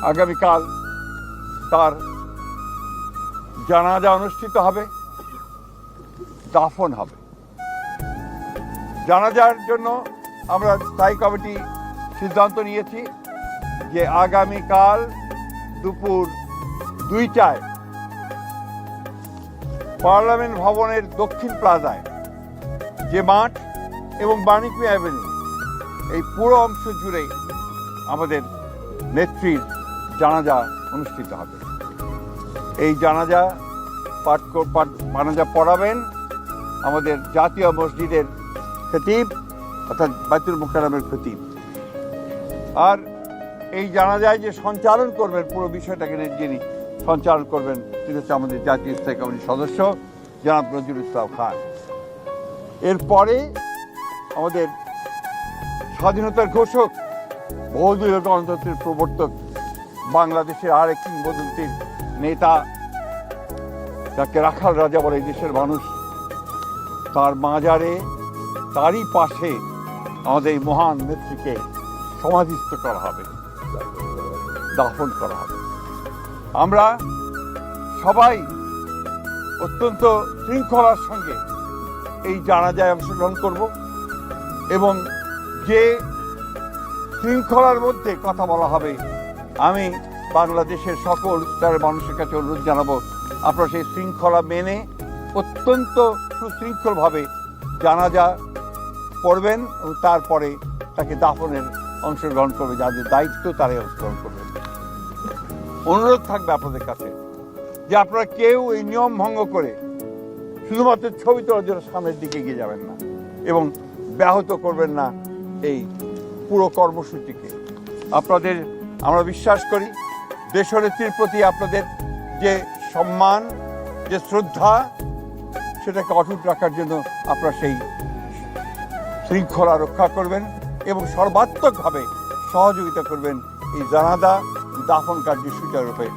আগামীকাল তার জানাজা অনুষ্ঠিত হবে, দাফন হবে। জানাজার জন্য আমরা স্থায়ী কমিটি সিদ্ধান্ত নিয়েছি যে আগামীকাল দুপুর 2টায় পার্লামেন্ট ভবনের দক্ষিণ প্লাজায় যে মাঠ এবং বাণিজ্য অ্যাভিনিউ এই পুরো অংশ জুড়ে আমাদের নেত্রীর জানাজা অনুষ্ঠিত হবে। এই জানাজা পড়াবেন আমাদের জাতীয় মসজিদের খতিব অর্থাৎ বাইতুল মুকাররমের খতিব। আর এই জানাজায় যে সঞ্চালন করবেন পুরো বিষয়টাকে যিনি সঞ্চালন করবেন তিনি হচ্ছে আমাদের জাতীয় স্থায়ী কমিটির সদস্য জনাব নজরুল ইসলাম খান। এরপরে আমাদের স্বাধীনতার ঘোষক, বহুদলীয় গণতন্ত্রের প্রবর্তক, বাংলাদেশের আরেক কিংবদন্তির নেতা, যাকে রাখাল রাজা বলে এই দেশের মানুষ, তার মাজারে তারই পাশে আমাদের এই মহান নেত্রীকে সমাধিস্থ করা হবে, দাফন করা হবে। আমরা সবাই অত্যন্ত শৃঙ্খলার সঙ্গে এই জানাজায় অংশগ্রহণ করব এবং যে শৃঙ্খলার মধ্যে কথা বলা হবে, আমি বাংলাদেশের সকল স্তরের মানুষের কাছে অনুরোধ জানাবো আপনারা সেই শৃঙ্খলা মেনে অত্যন্ত সুশৃঙ্খলভাবে জানাজা পড়বেন এবং তারপরে তাকে দাফনের অংশগ্রহণ করবে, যাদের দায়িত্ব তারাই অংশগ্রহণ করবেন। অনুরোধ থাকবে আপনাদের কাছে যে আপনারা কেউ এই নিয়ম ভঙ্গ করে শুধুমাত্র ছবি তোলার জন্য সামনের দিকে এগিয়ে যাবেন না এবং ব্যাহত করবেন না এই পুরো কর্মসূচিকে। আপনাদের আমরা বিশ্বাস করি দেশনেত্রীর প্রতি আপনাদের যে সম্মান, যে শ্রদ্ধা, সেটাকে অটুট রাখার জন্য আপনারা সেই শৃঙ্খলা রক্ষা করবেন এবং সর্বাত্মকভাবে সহযোগিতা করবেন এই জানাজা দাফন কার্য সুচারুরূপে